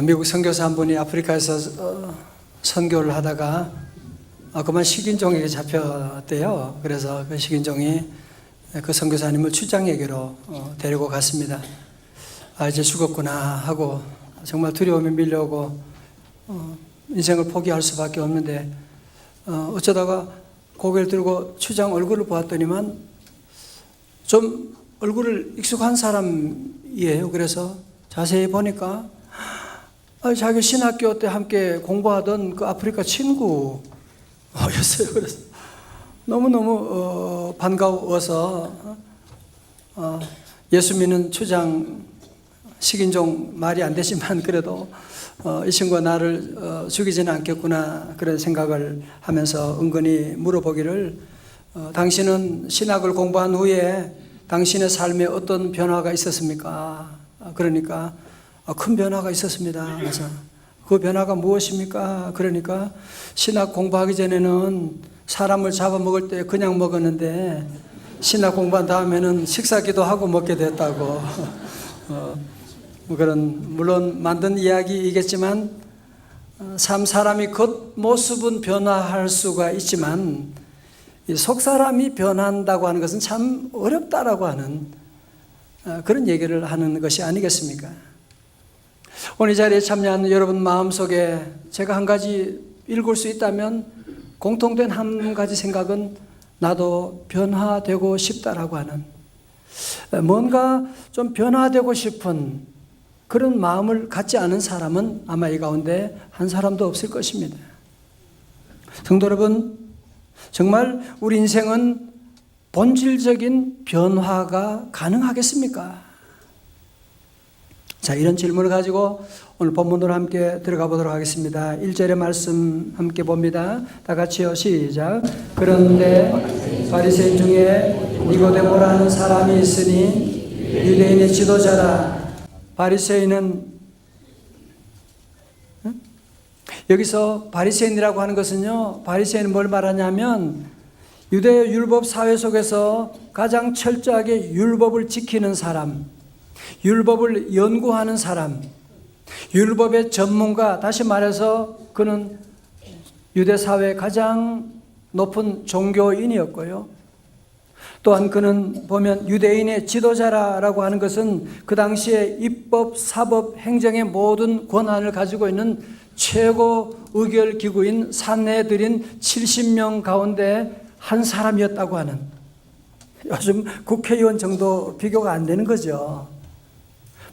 미국 선교사 한 분이 아프리카에서 선교를 하다가 그만 식인종에게 잡혔대요. 그래서 그 식인종이 그 선교사님을 출장에게로 데리고 갔습니다. 이제 죽었구나 하고 정말 두려움이 밀려오고 인생을 포기할 수밖에 없는데 어쩌다가 고개를 들고 추장 얼굴을 보았더니만 좀 얼굴을 익숙한 사람이에요. 그래서 자세히 보니까 자기 신학교 때 함께 공부하던 그 아프리카 친구였어요. 그래서 너무너무 반가워서 예수 믿는 추장 식인종 말이 안 되지만 그래도 이 친구가 나를 죽이지는 않겠구나 그런 생각을 하면서 은근히 물어보기를 당신은 신학을 공부한 후에 당신의 삶에 어떤 변화가 있었습니까? 그러니까 큰 변화가 있었습니다. 그래서 그 변화가 무엇입니까? 그러니까 신학 공부하기 전에는 사람을 잡아먹을 때 그냥 먹었는데 신학 공부한 다음에는 식사기도 하고 먹게 됐다고. 그런 물론 만든 이야기이겠지만 사람이 겉모습은 변화할 수가 있지만 속 사람이 변한다고 하는 것은 참 어렵다라고 하는 그런 얘기를 하는 것이 아니겠습니까? 오늘 이 자리에 참여하는 여러분 마음속에 제가 한 가지 읽을 수 있다면 공통된 한 가지 생각은 나도 변화되고 싶다라고 하는 뭔가 좀 변화되고 싶은 그런 마음을 갖지 않은 사람은 아마 이 가운데 한 사람도 없을 것입니다. 성도 여러분, 정말 우리 인생은 본질적인 변화가 가능하겠습니까? 자, 이런 질문을 가지고 오늘 본문으로 함께 들어가 보도록 하겠습니다. 1절의 말씀 함께 봅니다. 다 같이요. 시작. 그런데 바리새인 중에 니고데모라는 사람이 있으니 유대인의 지도자라. 바리새인은 여기서 바리새인이라고 하는 것은요, 바리새인은 뭘 말하냐면 유대 율법 사회 속에서 가장 철저하게 율법을 지키는 사람, 율법을 연구하는 사람, 율법의 전문가, 다시 말해서 그는 유대 사회의 가장 높은 종교인이었고요. 또한 그는 보면 유대인의 지도자라고 하는 것은 그 당시에 입법, 사법, 행정의 모든 권한을 가지고 있는 최고 의결기구인 산헤드린 70명 가운데 한 사람이었다고 하는, 요즘 국회의원 정도 비교가 안 되는 거죠.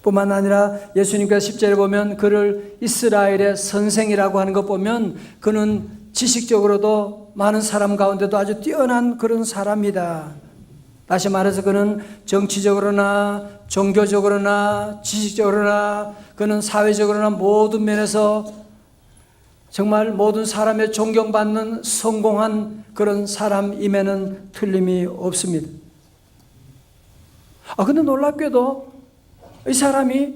뿐만 아니라 예수님께서 10절에 보면 그를 이스라엘의 선생이라고 하는 것 보면 그는 지식적으로도 많은 사람 가운데도 아주 뛰어난 그런 사람이다. 다시 말해서 그는 정치적으로나 종교적으로나 지식적으로나 그는 사회적으로나 모든 면에서 정말 모든 사람의 존경받는 성공한 그런 사람임에는 틀림이 없습니다. 근데 놀랍게도 이 사람이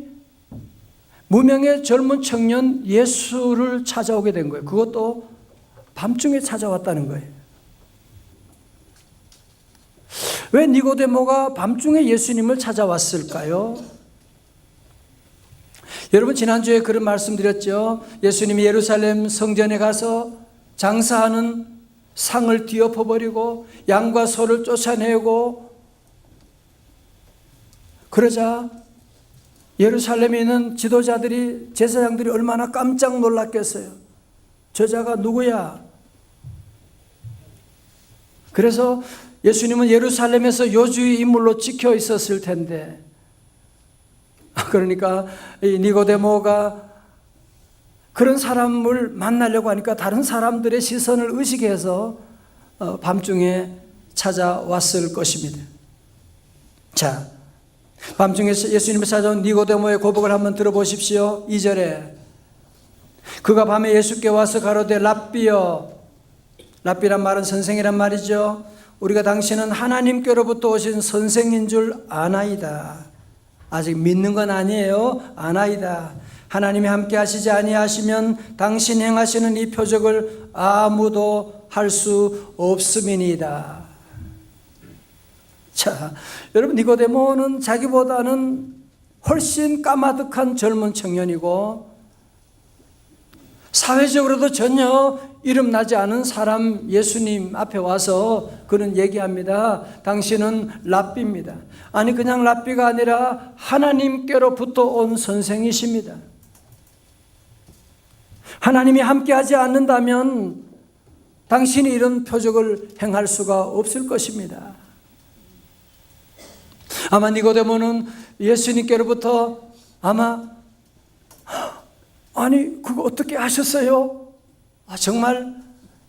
무명의 젊은 청년 예수를 찾아오게 된 거예요. 그것도 밤중에 찾아왔다는 거예요. 왜 니고데모가 밤중에 예수님을 찾아왔을까요? 여러분 지난주에 그런 말씀 드렸죠. 예수님이 예루살렘 성전에 가서 장사하는 상을 뒤엎어버리고 양과 소를 쫓아내고 그러자 예루살렘에 있는 지도자들이 제사장들이 얼마나 깜짝 놀랐겠어요. 저자가 누구야? 그래서 예수님은 예루살렘에서 요주의 인물로 찍혀 있었을 텐데 그러니까 이 니고데모가 그런 사람을 만나려고 하니까 다른 사람들의 시선을 의식해서 밤중에 찾아왔을 것입니다. 자, 밤중에 예수님을 찾아온 니고데모의 고백을 한번 들어보십시오. 2절에 그가 밤에 예수께 와서 가로되 랍비여, 랍비란 말은 선생이란 말이죠. 우리가 당신은 하나님께로부터 오신 선생인 줄 아나이다. 아직 믿는 건 아니에요. 아나이다. 하나님이 함께 하시지 아니하시면 당신 행하시는 이 표적을 아무도 할 수 없음이니이다. 자, 여러분 니고데모는 자기보다는 훨씬 까마득한 젊은 청년이고 사회적으로도 전혀 이름나지 않은 사람 예수님 앞에 와서 그는 얘기합니다. 당신은 랍비입니다. 아니 그냥 랍비가 아니라 하나님께로부터 온 선생이십니다. 하나님이 함께하지 않는다면 당신이 이런 표적을 행할 수가 없을 것입니다. 아마 니고데모는 예수님께로부터 아니 그거 어떻게 하셨어요? 정말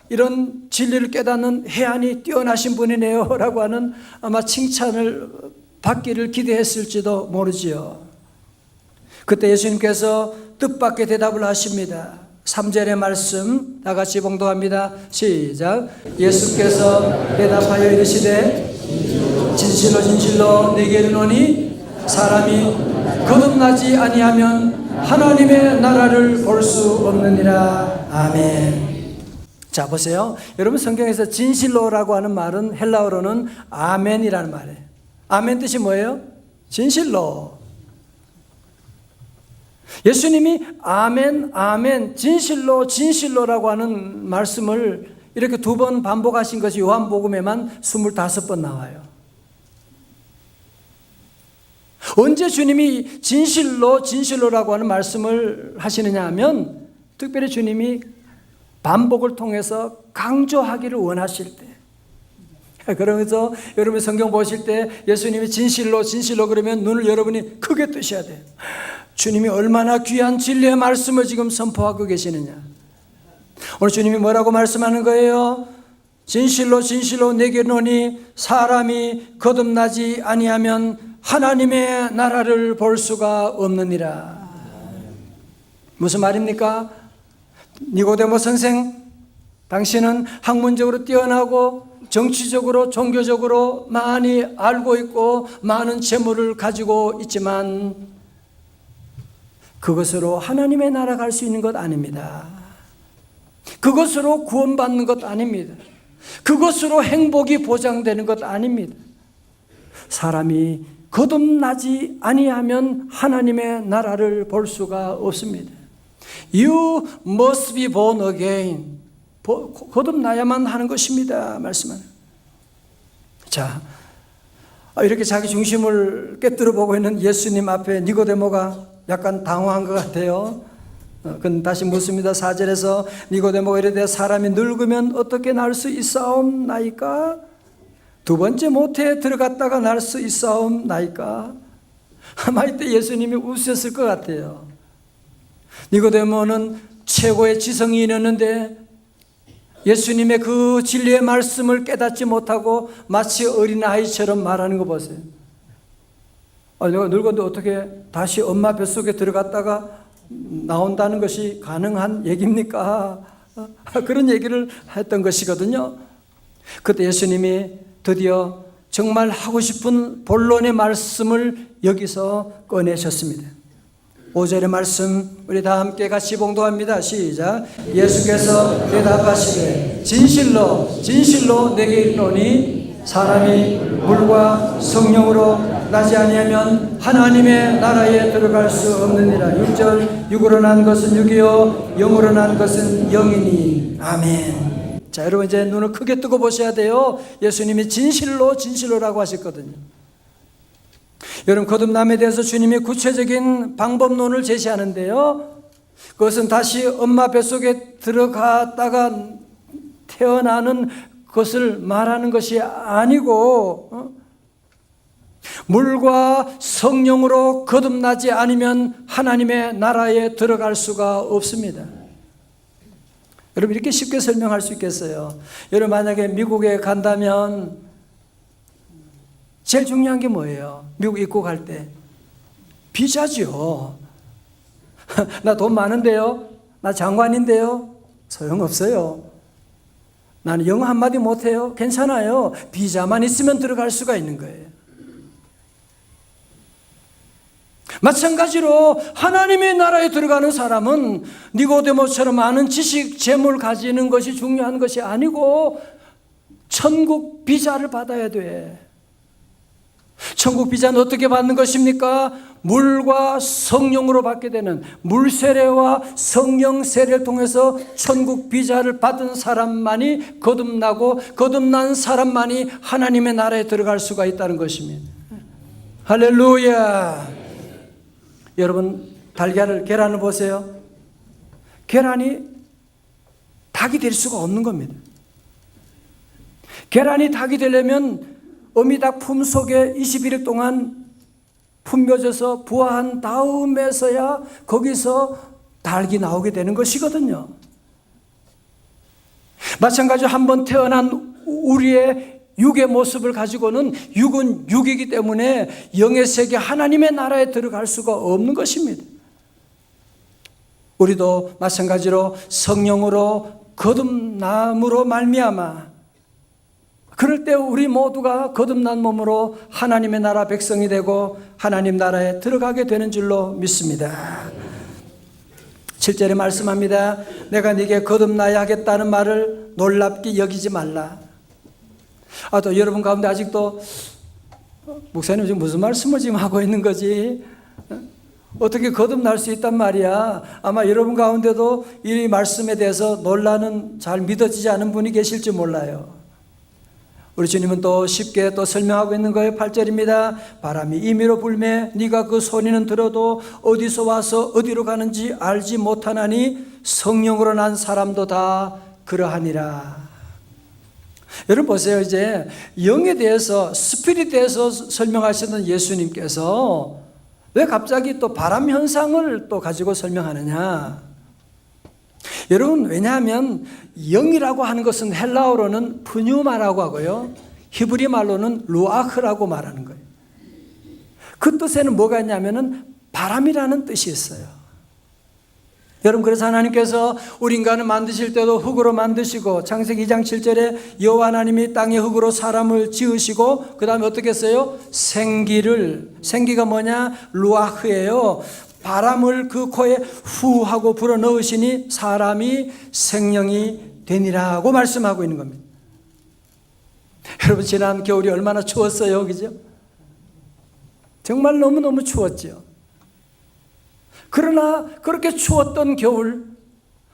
이런 진리를 깨닫는 해안이 뛰어나신 분이네요 라고 하는 아마 칭찬을 받기를 기대했을지도 모르지요. 그때 예수님께서 뜻밖의 대답을 하십니다. 3절의 말씀 다 같이 봉독합니다. 시작. 예수께서 대답하여 이르시되 진실로 진실로 내게 이르노니 사람이 거듭나지 아니하면 하나님의 나라를 볼 수 없느니라. 아멘. 자 보세요. 여러분 성경에서 진실로라고 하는 말은 헬라어로는 아멘이라는 말이에요. 아멘 뜻이 뭐예요? 진실로. 예수님이 아멘, 아멘, 진실로, 진실로라고 하는 말씀을 이렇게 2번 반복하신 것이 요한복음에만 25번 나와요. 언제 주님이 진실로, 진실로라고 하는 말씀을 하시느냐 하면 특별히 주님이 반복을 통해서 강조하기를 원하실 때, 그러면서 여러분 성경 보실 때 예수님이 진실로, 진실로 그러면 눈을 여러분이 크게 뜨셔야 돼요. 주님이 얼마나 귀한 진리의 말씀을 지금 선포하고 계시느냐. 오늘 주님이 뭐라고 말씀하는 거예요? 진실로 진실로 내게 이르노니 사람이 거듭나지 아니하면 하나님의 나라를 볼 수가 없느니라. 무슨 말입니까? 니고데모 선생, 당신은 학문적으로 뛰어나고 정치적으로 종교적으로 많이 알고 있고 많은 재물을 가지고 있지만 그것으로 하나님의 나라 갈 수 있는 것 아닙니다. 그것으로 구원받는 것 아닙니다. 그것으로 행복이 보장되는 것 아닙니다. 사람이 거듭나지 아니하면 하나님의 나라를 볼 수가 없습니다. You must be born again. 거듭나야만 하는 것입니다. 말씀하는. 자, 이렇게 자기 중심을 깨뜨려 보고 있는 예수님 앞에 니고데모가 약간 당황한 것 같아요. 그건 다시 묻습니다. 4절에서 니고데모가 이르되 사람이 늙으면 어떻게 날 수 있사옵나이까? 2번째 모태에 들어갔다가 날 수 있사옵나이까? 아마 이때 예수님이 웃으셨을 것 같아요. 니고데모는 최고의 지성인이었는데 예수님의 그 진리의 말씀을 깨닫지 못하고 마치 어린아이처럼 말하는 거 보세요. 내가 늙었는데 어떻게 다시 엄마 뱃속에 들어갔다가 나온다는 것이 가능한 얘기입니까? 그런 얘기를 했던 것이거든요. 그때 예수님이 드디어 정말 하고 싶은 본론의 말씀을 여기서 꺼내셨습니다. 5절의 말씀 우리 다 함께 같이 봉독합니다. 시작. 예수께서 대답하시되 진실로 진실로 내게 이르노니 사람이 물과 성령으로 나지 아니하면 하나님의 나라에 들어갈 수 없느니라. 6절 육으로 난 것은 육이요 영으로 난 것은 영이니. 아멘. 자, 여러분 이제 눈을 크게 뜨고 보셔야 돼요. 예수님이 진실로 진실로라고 하셨거든요. 여러분 거듭남에 대해서 주님이 구체적인 방법론을 제시하는데요, 그것은 다시 엄마 뱃속에 들어갔다가 태어나는 것을 말하는 것이 아니고 물과 성령으로 거듭나지 않으면 하나님의 나라에 들어갈 수가 없습니다. 여러분 이렇게 쉽게 설명할 수 있겠어요? 여러분 만약에 미국에 간다면 제일 중요한 게 뭐예요? 미국 입국할 때 비자죠. 나 돈 많은데요, 나 장관인데요, 소용없어요. 나는 영어 한마디 못해요. 괜찮아요. 비자만 있으면 들어갈 수가 있는 거예요. 마찬가지로 하나님의 나라에 들어가는 사람은 니고데모처럼 많은 지식, 재물 가지는 것이 중요한 것이 아니고 천국 비자를 받아야 돼. 천국 비자는 어떻게 받는 것입니까? 물과 성령으로 받게 되는, 물 세례와 성령 세례를 통해서 천국 비자를 받은 사람만이 거듭나고, 거듭난 사람만이 하나님의 나라에 들어갈 수가 있다는 것입니다. 할렐루야. 여러분, 계란을 보세요. 계란이 닭이 될 수가 없는 겁니다. 계란이 닭이 되려면 어미닭 품 속에 21일 동안 품며져서 부화한 다음에서야 거기서 닭이 나오게 되는 것이거든요. 마찬가지로 한번 태어난 우리의 육의 모습을 가지고는 육은 육이기 때문에 영의 세계 하나님의 나라에 들어갈 수가 없는 것입니다. 우리도 마찬가지로 성령으로 거듭남으로 말미암아, 그럴 때 우리 모두가 거듭난 몸으로 하나님의 나라 백성이 되고 하나님 나라에 들어가게 되는 줄로 믿습니다. 7절에 말씀합니다. 내가 네게 거듭나야 하겠다는 말을 놀랍게 여기지 말라. 또 여러분 가운데 아직도 목사님 지금 무슨 말씀을 지금 하고 있는 거지? 어떻게 거듭날 수 있단 말이야? 아마 여러분 가운데도 이 말씀에 대해서 논란은 잘 믿어지지 않은 분이 계실지 몰라요. 우리 주님은 또 쉽게 또 설명하고 있는 거예요. 8절입니다. 바람이 임의로 불매 네가 그 소리는 들어도 어디서 와서 어디로 가는지 알지 못하나니 성령으로 난 사람도 다 그러하니라. 여러분 보세요. 이제 영에 대해서, 스피릿에 대해서 설명하시던 예수님께서 왜 갑자기 또 바람 현상을 또 가지고 설명하느냐? 여러분, 왜냐하면 영이라고 하는 것은 헬라어로는 푸뉴마라고 하고요, 히브리 말로는 루아흐라고 말하는 거예요. 그 뜻에는 뭐가 있냐면은 바람이라는 뜻이 있어요. 여러분, 그래서 하나님께서 우리 인간을 만드실 때도 흙으로 만드시고, 창세기 2장 7절에 여호와 하나님이 땅의 흙으로 사람을 지으시고, 그 다음에 어떻게 했어요? 생기가 뭐냐? 루아흐예요. 바람을 그 코에 후 하고 불어 넣으시니 사람이 생명이 되니라고 말씀하고 있는 겁니다. 여러분, 지난 겨울이 얼마나 추웠어요, 그죠? 정말 너무너무 추웠죠. 그러나 그렇게 추웠던 겨울,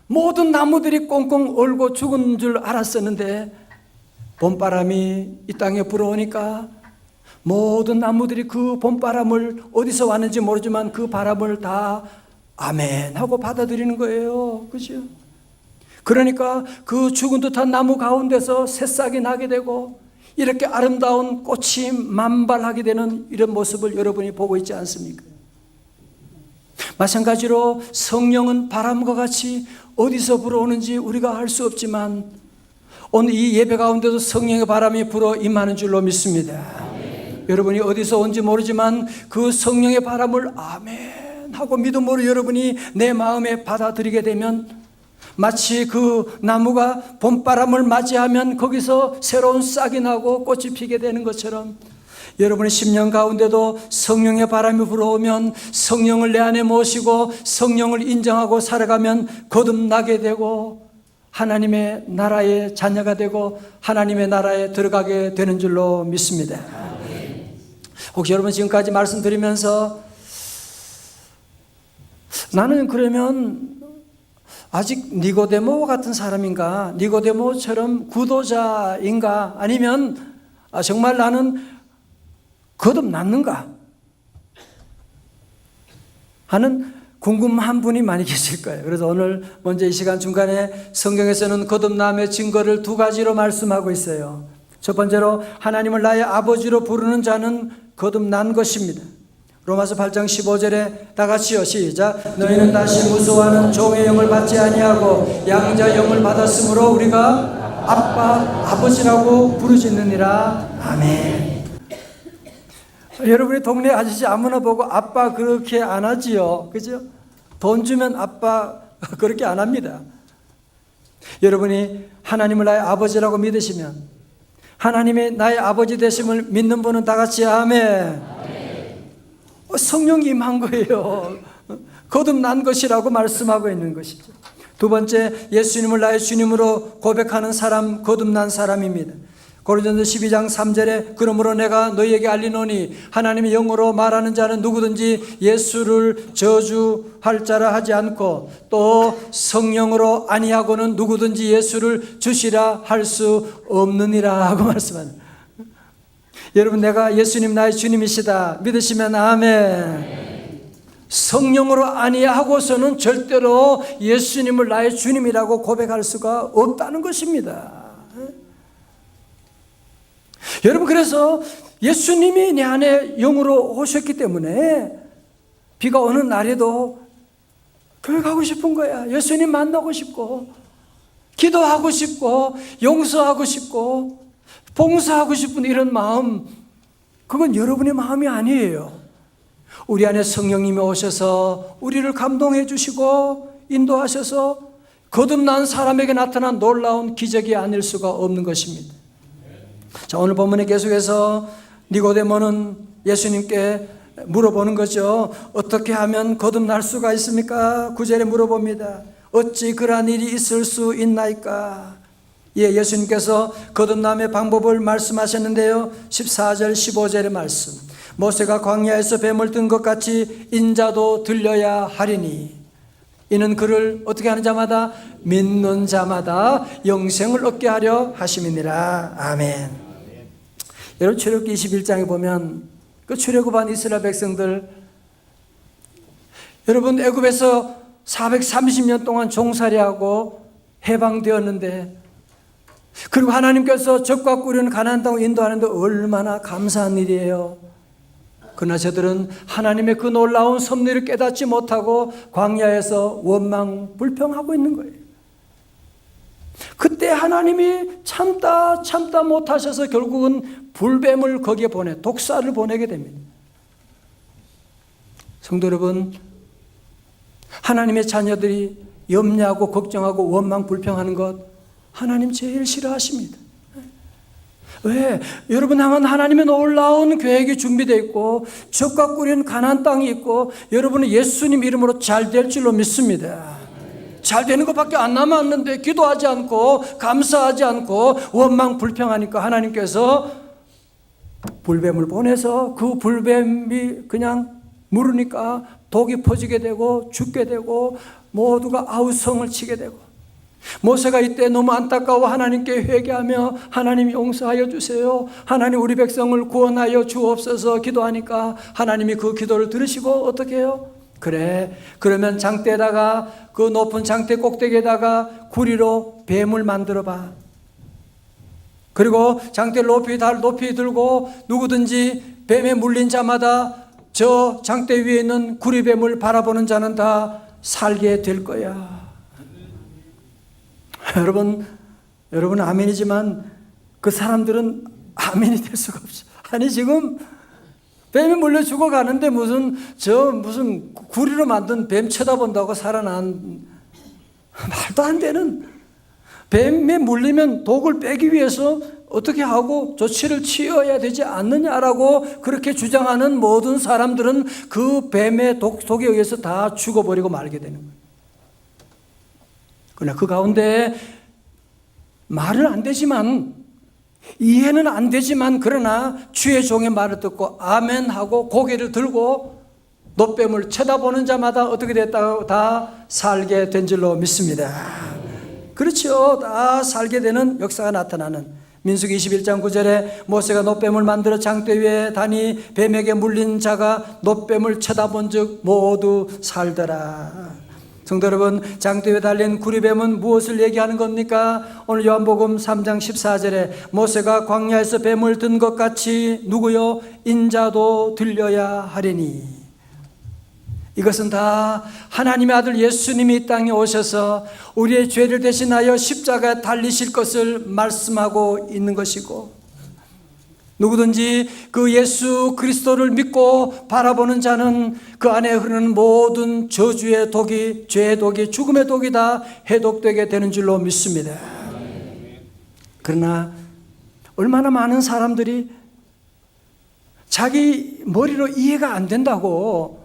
모든 나무들이 꽁꽁 얼고 죽은 줄 알았었는데 봄바람이 이 땅에 불어오니까 모든 나무들이 그 봄바람을, 어디서 왔는지 모르지만 그 바람을 다 아멘 하고 받아들이는 거예요. 그죠? 그러니까 그 죽은 듯한 나무 가운데서 새싹이 나게 되고 이렇게 아름다운 꽃이 만발하게 되는 이런 모습을 여러분이 보고 있지 않습니까? 마찬가지로 성령은 바람과 같이 어디서 불어오는지 우리가 알 수 없지만 오늘 이 예배 가운데도 성령의 바람이 불어 임하는 줄로 믿습니다. 여러분이 어디서 온지 모르지만 그 성령의 바람을 아멘 하고 믿음으로 여러분이 내 마음에 받아들이게 되면 마치 그 나무가 봄바람을 맞이하면 거기서 새로운 싹이 나고 꽃이 피게 되는 것처럼 여러분의 심령 가운데도 성령의 바람이 불어오면 성령을 내 안에 모시고 성령을 인정하고 살아가면 거듭나게 되고 하나님의 나라의 자녀가 되고 하나님의 나라에 들어가게 되는 줄로 믿습니다. 혹시 여러분 지금까지 말씀드리면서 나는 그러면 아직 니고데모 같은 사람인가? 니고데모처럼 구도자인가? 아니면 정말 나는 거듭났는가? 하는 궁금한 분이 많이 계실 거예요. 그래서 오늘 먼저 이 시간 중간에 성경에서는 거듭남의 증거를 두 가지로 말씀하고 있어요. 첫 번째로 하나님을 나의 아버지로 부르는 자는 거듭난 것입니다. 로마서 8장 15절에 다 같이요, 시작. 너희는 다시 무수하는 종의 영을 받지 아니하고 양자 영을 받았으므로 우리가 아빠, 아버지라고 부르짖느니라. 아멘. 여러분이 동네 아저씨 아무나 보고 아빠 그렇게 안 하지요, 그죠? 돈 주면 아빠 그렇게 안 합니다. 여러분이 하나님을 나의 아버지라고 믿으시면 하나님의 나의 아버지 되심을 믿는 분은 다 같이 아멘. 성령이 임한 거예요. 거듭난 것이라고 말씀하고 있는 것이죠. 두 번째, 예수님을 나의 주님으로 고백하는 사람, 거듭난 사람입니다. 고린도전서 12장 3절에 그러므로 내가 너희에게 알리노니 하나님의 영으로 말하는 자는 누구든지 예수를 저주할 자라 하지 않고 또 성령으로 아니하고는 누구든지 예수를 주시라 할 수 없느니라 하고 말씀합니다. 여러분, 내가 예수님 나의 주님이시다 믿으시면 아멘. 성령으로 아니하고서는 절대로 예수님을 나의 주님이라고 고백할 수가 없다는 것입니다. 여러분, 그래서 예수님이 내 안에 영으로 오셨기 때문에 비가 오는 날에도 교회 가고 싶은 거야. 예수님 만나고 싶고 기도하고 싶고 용서하고 싶고 봉사하고 싶은 이런 마음, 그건 여러분의 마음이 아니에요. 우리 안에 성령님이 오셔서 우리를 감동해 주시고 인도하셔서 거듭난 사람에게 나타난 놀라운 기적이 아닐 수가 없는 것입니다. 자, 오늘 본문에 계속해서 니고데모는 예수님께 물어보는 거죠. 어떻게 하면 거듭날 수가 있습니까? 9절에 물어봅니다. 어찌 그러한 일이 있을 수 있나이까? 예, 예수님께서 거듭남의 방법을 말씀하셨는데요. 14절 15절의 말씀. 모세가 광야에서 뱀을 든 것 같이 인자도 들려야 하리니 이는 그를 어떻게 하는 자마다 믿는 자마다 영생을 얻게 하려 하심이니라. 아멘. 여러분, 출애굽기 21장에 보면 그 출애굽한 이스라엘 백성들, 여러분, 애굽에서 430년 동안 종살이하고 해방되었는데, 그리고 하나님께서 적과 꿀이는 가나안 땅으로 인도하는데 얼마나 감사한 일이에요. 그러나 저들은 하나님의 그 놀라운 섭리를 깨닫지 못하고 광야에서 원망 불평하고 있는 거예요. 그때 하나님이 참다 못하셔서 결국은 불뱀을 거기에 독사를 보내게 됩니다. 성도 여러분, 하나님의 자녀들이 염려하고 걱정하고 원망 불평하는 것 하나님 제일 싫어하십니다. 왜? 여러분 향한 하나님의 놀라운 계획이 준비되어 있고 적과 꿀인 가나안 땅이 있고 여러분은 예수님 이름으로 잘 될 줄로 믿습니다. 잘 되는 것밖에 안 남았는데 기도하지 않고 감사하지 않고 원망 불평하니까 하나님께서 불뱀을 보내서 그 불뱀이 그냥 물으니까 독이 퍼지게 되고 죽게 되고 모두가 아우성을 치게 되고, 모세가 이때 너무 안타까워 하나님께 회개하며 하나님 용서하여 주세요, 하나님 우리 백성을 구원하여 주옵소서 기도하니까 하나님이 그 기도를 들으시고 어떻게 해요? 그래, 그러면 장대에다가, 그 높은 장대 꼭대기에다가 구리로 뱀을 만들어 봐. 그리고 장대를 높이 들고 누구든지 뱀에 물린 자마다 저 장대 위에 있는 구리뱀을 바라보는 자는 다 살게 될 거야. 여러분 아멘이지만 그 사람들은 아멘이 될 수가 없어. 아니, 지금 뱀이 물려 죽어가는데 무슨 구리로 만든 뱀 쳐다본다고 살아난, 말도 안 되는, 뱀에 물리면 독을 빼기 위해서 어떻게 하고 조치를 취해야 되지 않느냐라고 그렇게 주장하는 모든 사람들은 그 뱀의 독에 의해서 다 죽어버리고 말게 되는 거예요. 그러나 그 가운데 말은 안 되지만, 이해는 안 되지만, 그러나 주의 종의 말을 듣고 아멘 하고 고개를 들고 놋뱀을 쳐다보는 자마다 어떻게 됐다고? 다 살게 된 줄로 믿습니다. 그렇죠. 다 살게 되는 역사가 나타나는 민수기 21장 9절에 모세가 놋뱀을 만들어 장대 위에 다니 뱀에게 물린 자가 놋뱀을 쳐다본 즉 모두 살더라. 성도 여러분, 장대 위에 달린 구리뱀은 무엇을 얘기하는 겁니까? 오늘 요한복음 3장 14절에 모세가 광야에서 뱀을 든 것 같이 누구요? 인자도 들려야 하리니. 이것은 다 하나님의 아들 예수님이 이 땅에 오셔서 우리의 죄를 대신하여 십자가에 달리실 것을 말씀하고 있는 것이고, 누구든지 그 예수 그리스도를 믿고 바라보는 자는 그 안에 흐르는 모든 저주의 독이, 죄의 독이, 죽음의 독이 다 해독되게 되는 줄로 믿습니다. 그러나 얼마나 많은 사람들이 자기 머리로 이해가 안 된다고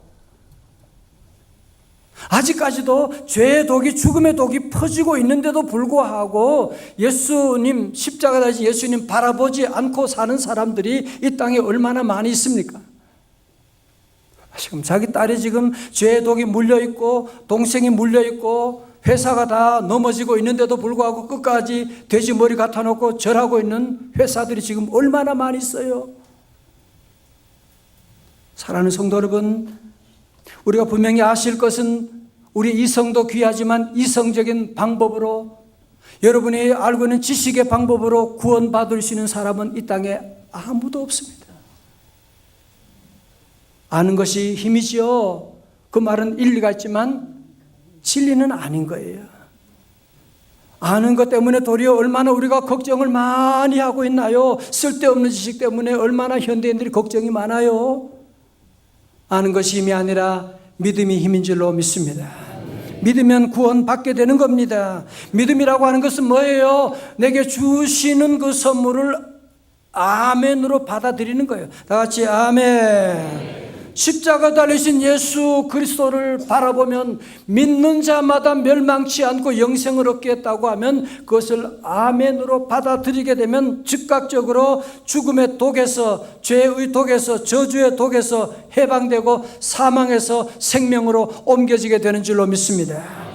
아직까지도 죄의 독이, 죽음의 독이 퍼지고 있는데도 불구하고 예수님, 십자가 달리신 예수님 바라보지 않고 사는 사람들이 이 땅에 얼마나 많이 있습니까? 지금 자기 딸이 지금 죄의 독이 물려있고 동생이 물려있고 회사가 다 넘어지고 있는데도 불구하고 끝까지 돼지 머리 갖다 놓고 절하고 있는 회사들이 지금 얼마나 많이 있어요. 사랑하는 성도 여러분, 우리가 분명히 아실 것은 우리 이성도 귀하지만 이성적인 방법으로, 여러분이 알고 있는 지식의 방법으로 구원받을 수 있는 사람은 이 땅에 아무도 없습니다. 아는 것이 힘이지요. 그 말은 일리가 있지만 진리는 아닌 거예요. 아는 것 때문에 도리어 얼마나 우리가 걱정을 많이 하고 있나요? 쓸데없는 지식 때문에 얼마나 현대인들이 걱정이 많아요. 아는 것이 힘이 아니라 믿음이 힘인 줄로 믿습니다. 믿으면 구원받게 되는 겁니다. 믿음이라고 하는 것은 뭐예요? 내게 주시는 그 선물을 아멘으로 받아들이는 거예요. 다 같이 아멘. 십자가 달리신 예수 그리스도를 바라보면 믿는 자마다 멸망치 않고 영생을 얻겠다고 하면 그것을 아멘으로 받아들이게 되면 즉각적으로 죽음의 독에서, 죄의 독에서, 저주의 독에서 해방되고 사망에서 생명으로 옮겨지게 되는 줄로 믿습니다.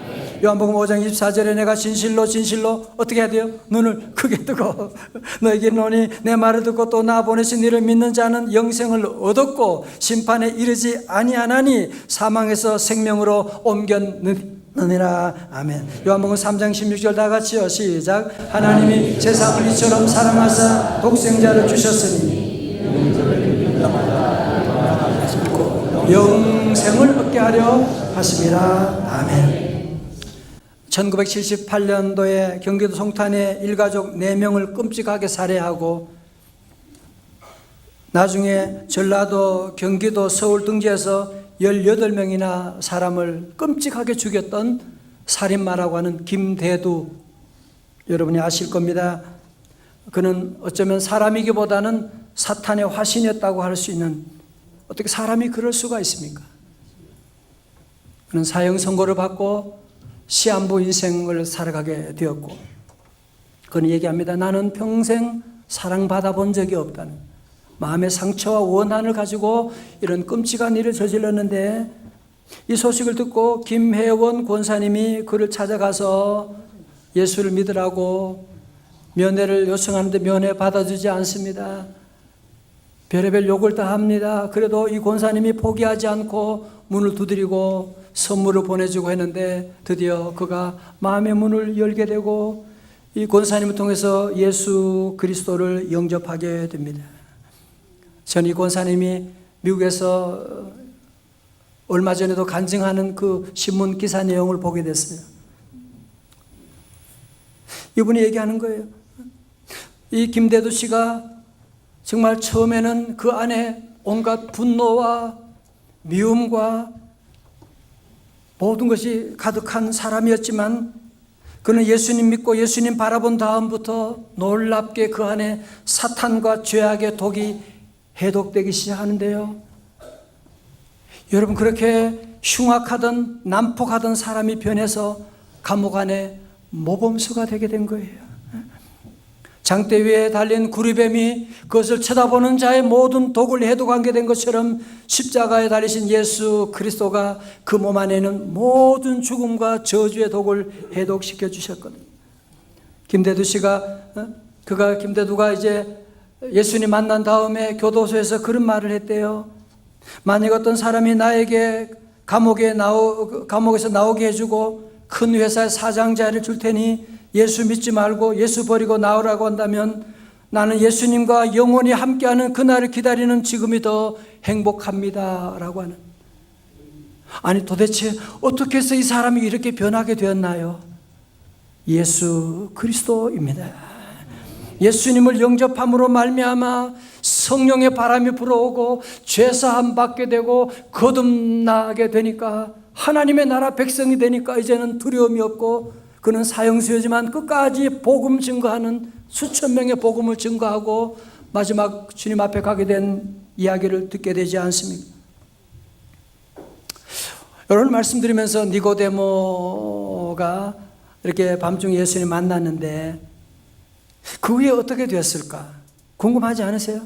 요한복음 5장 24절에 내가 진실로 진실로 어떻게 해야 돼요? 눈을 크게 뜨고 너에게 이르노니 내 말을 듣고 또 나 보내신 이를 믿는 자는 영생을 얻었고 심판에 이르지 아니하나니 사망에서 생명으로 옮겼느니라. 아멘. 요한복음 3장 16절 다 같이요. 시작. 하나님이 세상을 이처럼 사랑하사 독생자를 주셨으니 영생을 얻게 하려 하심이라. 아멘. 1978년도에 경기도 송탄에 일가족 4명을 끔찍하게 살해하고 나중에 전라도, 경기도, 서울 등지에서 18명이나 사람을 끔찍하게 죽였던 살인마라고 하는 김대두, 여러분이 아실 겁니다. 그는 어쩌면 사람이기보다는 사탄의 화신이었다고 할 수 있는, 어떻게 사람이 그럴 수가 있습니까? 그는 사형 선고를 받고 시한부 인생을 살아가게 되었고, 그는 얘기합니다. 나는 평생 사랑받아 본 적이 없다는, 마음의 상처와 원한을 가지고 이런 끔찍한 일을 저질렀는데, 이 소식을 듣고 김혜원 권사님이 그를 찾아가서 예수를 믿으라고 면회를 요청하는데 면회 받아주지 않습니다. 별의별 욕을 다 합니다. 그래도 이 권사님이 포기하지 않고 문을 두드리고 선물을 보내주고 했는데 드디어 그가 마음의 문을 열게 되고 이 권사님을 통해서 예수 그리스도를 영접하게 됩니다. 전 이 권사님이 미국에서 얼마 전에도 간증하는 그 신문 기사 내용을 보게 됐어요. 이분이 얘기하는 거예요. 이 김대두 씨가 정말 처음에는 그 안에 온갖 분노와 미움과 모든 것이 가득한 사람이었지만 그는 예수님 믿고 예수님 바라본 다음부터 놀랍게 그 안에 사탄과 죄악의 독이 해독되기 시작하는데요. 여러분, 그렇게 흉악하던 난폭하던 사람이 변해서 감옥 안에 모범수가 되게 된 거예요. 장대 위에 달린 구리뱀이 그것을 쳐다보는 자의 모든 독을 해독하게 된 것처럼 십자가에 달리신 예수 그리스도가 그 몸 안에 있는 모든 죽음과 저주의 독을 해독시켜 주셨거든요. 김대두 씨가, 김대두가 이제 예수님 만난 다음에 교도소에서 그런 말을 했대요. 만약 어떤 사람이 나에게 감옥에서 나오게 해주고 큰 회사의 사장 자리를 줄 테니 예수 믿지 말고 예수 버리고 나오라고 한다면 나는 예수님과 영원히 함께하는 그날을 기다리는 지금이 더 행복합니다 라고 하는. 아니, 도대체 어떻게 해서 이 사람이 이렇게 변하게 되었나요? 예수 그리스도입니다. 예수님을 영접함으로 말미암아 성령의 바람이 불어오고 죄사함 받게 되고 거듭나게 되니까, 하나님의 나라 백성이 되니까 이제는 두려움이 없고, 그는 사형수였지만 끝까지 복음 증거하는, 수천 명의 복음을 증거하고 마지막 주님 앞에 가게 된 이야기를 듣게 되지 않습니까? 오늘 말씀드리면서 니고데모가 이렇게 밤중에 예수님 만났는데 그 후에 어떻게 되었을까? 궁금하지 않으세요?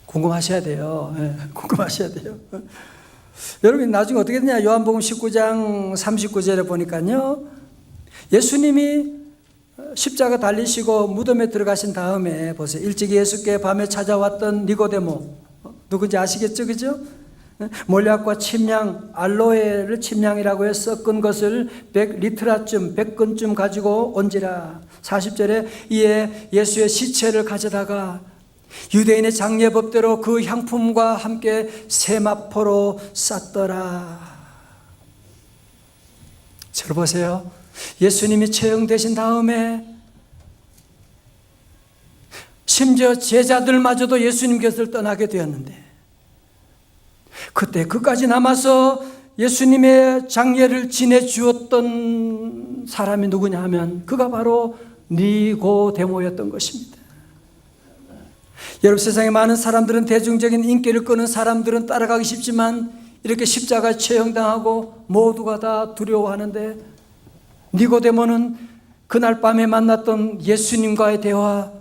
궁금하셔야 돼요. 네, 궁금하셔야 돼요. 여러분 나중에 어떻게 되냐? 요한복음 19장 39절에 보니까요, 예수님이 십자가 달리시고 무덤에 들어가신 다음에 보세요. 일찍 예수께 밤에 찾아왔던 니고데모, 누군지 아시겠죠? 그죠? 몰약과 침향, 알로에를 침향이라고 해서 섞은 것을 100리트라쯤 100근쯤 가지고 온지라. 40절에 이에 예수의 시체를 가져다가 유대인의 장례법대로 그 향품과 함께 세마포로 쌌더라. 저 보세요. 예수님이 처형되신 다음에 심지어 제자들마저도 예수님 곁을 떠나게 되었는데, 그때 그까지 남아서 예수님의 장례를 지내주었던 사람이 누구냐 하면 그가 바로 니고데모였던 것입니다. 여러분, 세상에 많은 사람들은, 대중적인 인기를 끄는 사람들은 따라가기 쉽지만 이렇게 십자가 처형당하고 모두가 다 두려워하는데, 니고데모는 그날 밤에 만났던 예수님과의 대화,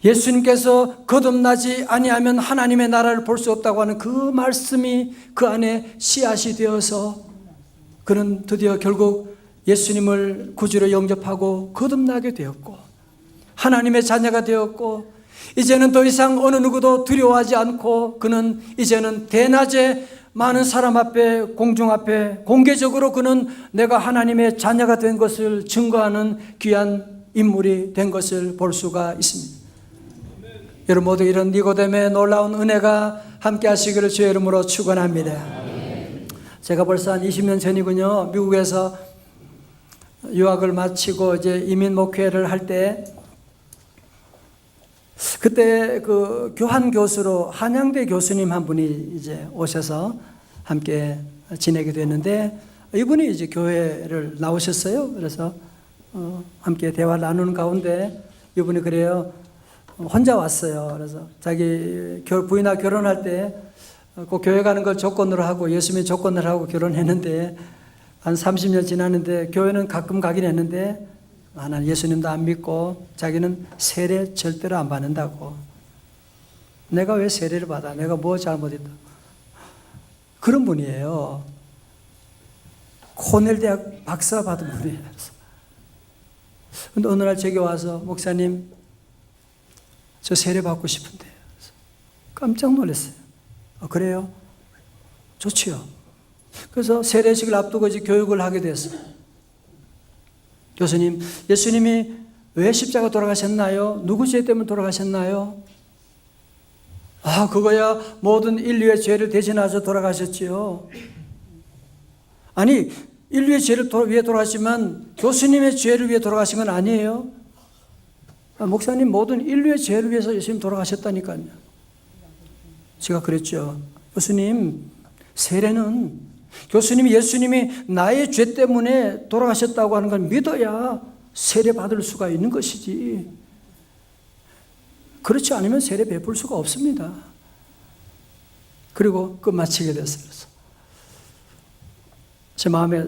예수님께서 거듭나지 아니하면 하나님의 나라를 볼 수 없다고 하는 그 말씀이 그 안에 씨앗이 되어서 그는 드디어 결국 예수님을 구주로 영접하고 거듭나게 되었고 하나님의 자녀가 되었고, 이제는 더 이상 어느 누구도 두려워하지 않고 그는 이제는 대낮에 많은 사람 앞에, 공중 앞에 공개적으로 그는 내가 하나님의 자녀가 된 것을 증거하는 귀한 인물이 된 것을 볼 수가 있습니다. 여러분 모두 이런 니고데모의 놀라운 은혜가 함께 하시기를 주의 이름으로 축원합니다. 제가 벌써 한 20년 전이군요. 미국에서 유학을 마치고 이제 이민 목회를 할 때, 그때 그 교환 교수로 한양대 교수님 한 분이 이제 오셔서 함께 지내게 됐는데, 이분이 이제 교회를 나오셨어요. 그래서 함께 대화를 나누는 가운데 이분이 그래요. 혼자 왔어요. 그래서 자기 부인하고 결혼할 때 꼭 교회 가는 걸 조건으로 하고 예수님의 조건을 하고 결혼했는데, 한 30년 지났는데 교회는 가끔 가긴 했는데 나는 예수님도 안 믿고 자기는 세례 절대로 안 받는다고. 내가 왜 세례를 받아? 내가 뭐 잘못했다? 그런 분이에요. 코넬 대학 박사 받은 분이에요. 근데 어느 날 제게 와서, 목사님 저 세례 받고 싶은데. 깜짝 놀랐어요. 그래요? 좋지요. 그래서 세례식을 앞두고 이제 교육을 하게 됐어요. 교수님, 예수님이 왜 십자가 돌아가셨나요? 누구 죄 때문에 돌아가셨나요? 그거야 모든 인류의 죄를 대신하셔서 돌아가셨지요. 아니, 인류의 죄를 위해 돌아가시지만 교수님의 죄를 위해 돌아가신 건 아니에요. 목사님, 모든 인류의 죄를 위해서 예수님 돌아가셨다니까요. 제가 그랬죠. 교수님, 세례는 교수님이, 예수님이 나의 죄 때문에 돌아가셨다고 하는 걸 믿어야 세례 받을 수가 있는 것이지, 그렇지 않으면 세례 베풀 수가 없습니다. 그리고 끝마치게 됐어요. 제 마음에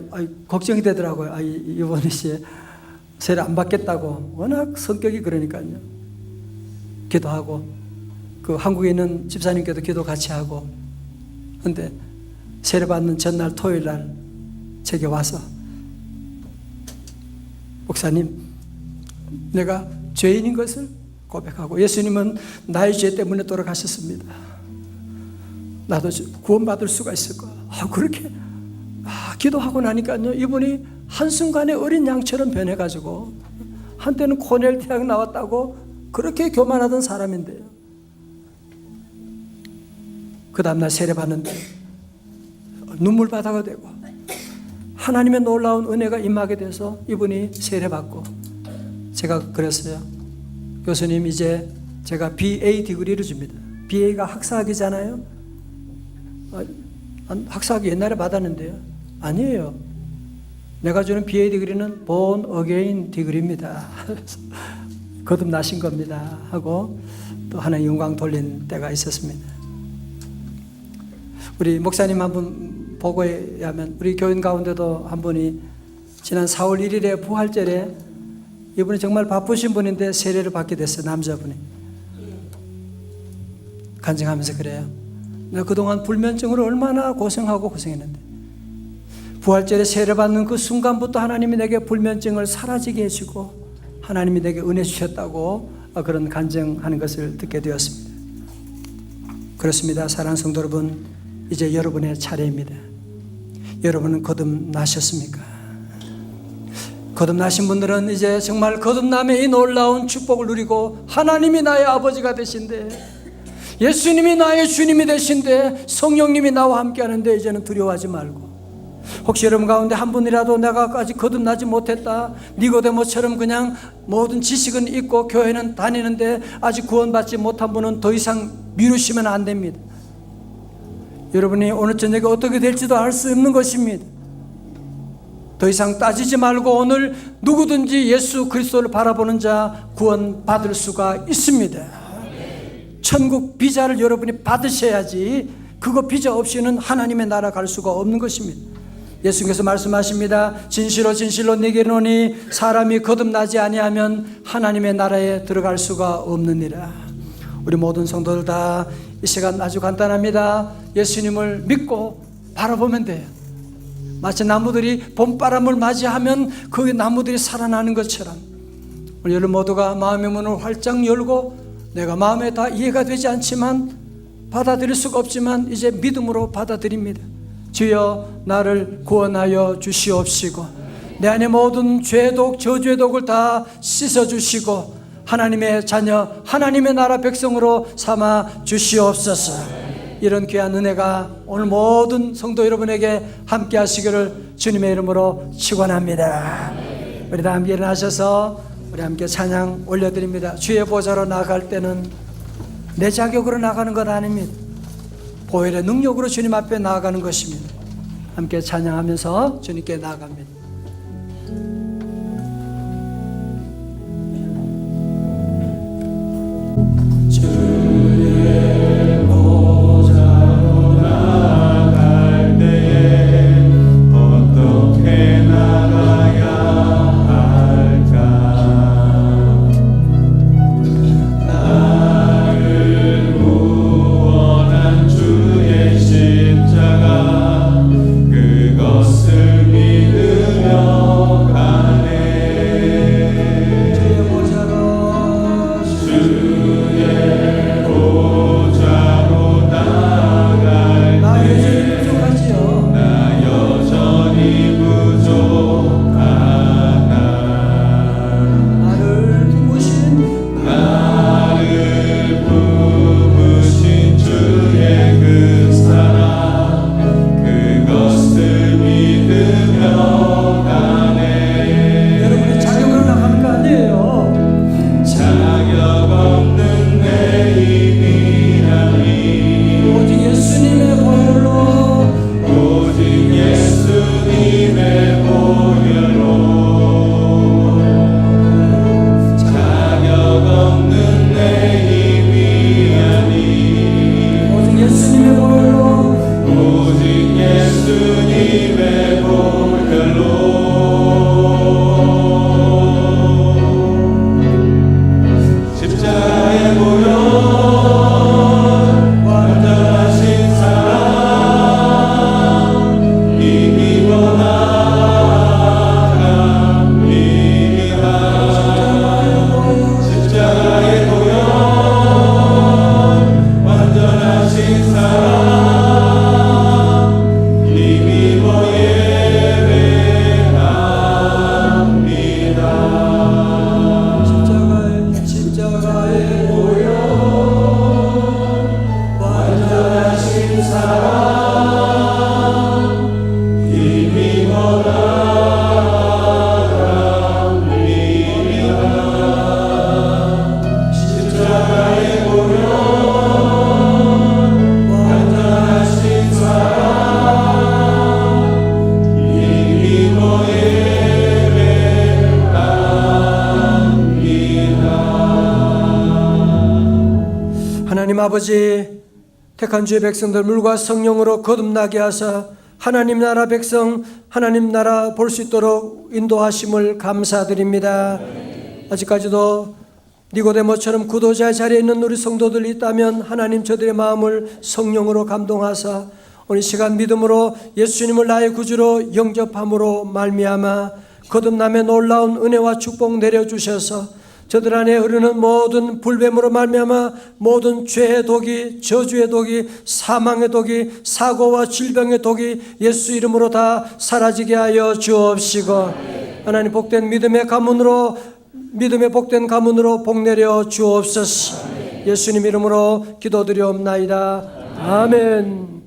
걱정이 되더라고요. 이번에 세례 안 받겠다고. 워낙 성격이 그러니까요. 기도하고, 그 한국에 있는 집사님께도 기도 같이 하고. 근데 세례 받는 전날 토요일 날 제게 와서, 목사님, 내가 죄인인 것을 고백하고 예수님은 나의 죄 때문에 돌아가셨습니다. 나도 구원받을 수가 있을까? 그렇게 기도하고 나니까요, 이분이 한순간에 어린 양처럼 변해가지고, 한때는 코넬 대학 나왔다고 그렇게 교만하던 사람인데요, 그 다음날 세례 받는데 눈물바다가 되고 하나님의 놀라운 은혜가 임하게 돼서 이분이 세례 받고, 제가 그랬어요. 교수님, 이제 제가 BA 디그리를 줍니다. BA가 학사학이잖아요. 학사학이 옛날에 받았는데요. 아니에요. 내가 주는 BA 디그리는 Born Again 디그리입니다. 거듭나신 겁니다. 하고 또 하나님 영광 돌린 때가 있었습니다. 우리 목사님 한 분 보고에 의하면 우리 교인 가운데도 한 분이 지난 4월 1일에 부활절에 이분이 정말 바쁘신 분인데 세례를 받게 됐어요. 남자분이 간증하면서 그래요. 내가 그동안 불면증으로 얼마나 고생했는데 부활절에 세례 받는 그 순간부터 하나님이 내게 불면증을 사라지게 해주고 하나님이 내게 은혜 주셨다고 그런 간증하는 것을 듣게 되었습니다. 그렇습니다. 사랑하는 성도 여러분, 이제 여러분의 차례입니다. 여러분은 거듭나셨습니까? 거듭나신 분들은 이제 정말 거듭남의 이 놀라운 축복을 누리고 하나님이 나의 아버지가 되신데 예수님이 나의 주님이 되신데 성령님이 나와 함께 하는데 이제는 두려워하지 말고, 혹시 여러분 가운데 한 분이라도 내가 아직 거듭나지 못했다, 니고데모처럼 그냥 모든 지식은 있고 교회는 다니는데 아직 구원받지 못한 분은 더 이상 미루시면 안 됩니다. 여러분이 오늘 저녁에 어떻게 될지도 알 수 없는 것입니다. 더 이상 따지지 말고 오늘 누구든지 예수 그리스도를 바라보는 자 구원받을 수가 있습니다. 천국 비자를 여러분이 받으셔야지, 그거 비자 없이는 하나님의 나라 갈 수가 없는 것입니다. 예수님께서 말씀하십니다. 진실로 진실로 네게 이르노니 사람이 거듭나지 아니하면 하나님의 나라에 들어갈 수가 없느니라. 우리 모든 성도들 다 이 시간 아주 간단합니다. 예수님을 믿고 바라보면 돼요. 마치 나무들이 봄바람을 맞이하면 그 나무들이 살아나는 것처럼 우리 여러분 모두가 마음의 문을 활짝 열고, 내가 마음에 다 이해가 되지 않지만 받아들일 수가 없지만 이제 믿음으로 받아들입니다. 주여 나를 구원하여 주시옵시고 내 안에 모든 죄독 저죄독을 다 씻어주시고 하나님의 자녀 하나님의 나라 백성으로 삼아 주시옵소서. 이런 귀한 은혜가 오늘 모든 성도 여러분에게 함께 하시기를 주님의 이름으로 축원합니다. 우리 다 함께 일어나셔서 우리 함께 찬양 올려드립니다. 주의 보좌로 나아갈 때는 내 자격으로 나가는 것 아닙니다. 보혈의 능력으로 주님 앞에 나아가는 것입니다. 함께 찬양하면서 주님께 나아갑니다. 주의 보좌로 나아갈 때에 어떻게 나가야 할까? 나를 구원한 주의 십자가, 그것을 믿으며 가네. 주의 보좌로 나아갈 때 나 여전히 부족하다. 나를 품으신 주의 그 사랑, 그것을 믿으며 가네. 여러분이 자격으로 나가는 거 아니에요. 자격 없는 내 힘이 아니, 오직 예수님의 보혈로, 오직 예수님의 보혈로. 자격 없는 내 힘이 아니, 오직 예수님의 보혈로, 오직 예수님의 보혈로. 십자가의 보혈, 완전하신 사랑, 이기고 나아갑니다. 십자가의 보혈, 완전하신 사랑, 이기고 예배합니다. 십자가의 보혈, 완전하신 사랑, 이기고 나아갑니다. 십자가의 보혈, 완전하신 사랑, 이기고 예배합니다. 하나님 아버지, 택한 주의 백성들 물과 성령으로 거듭나게 하사 하나님 나라 백성, 하나님 나라 볼 수 있도록 인도하심을 감사드립니다. 아직까지도 니고데모처럼 구도자의 자리에 있는 우리 성도들이 있다면 하나님 저들의 마음을 성령으로 감동하사 오늘 시간 믿음으로 예수님을 나의 구주로 영접함으로 말미암아 거듭남의 놀라운 은혜와 축복 내려주셔서 저들 안에 흐르는 모든 불뱀으로 말미암아 모든 죄의 독이, 저주의 독이, 사망의 독이, 사고와 질병의 독이 예수 이름으로 다 사라지게 하여 주옵시고 하나님 복된 믿음의 가문으로, 믿음의 복된 가문으로 복 내려 주옵소서. 예수님 이름으로 기도드리옵나이다. 아멘.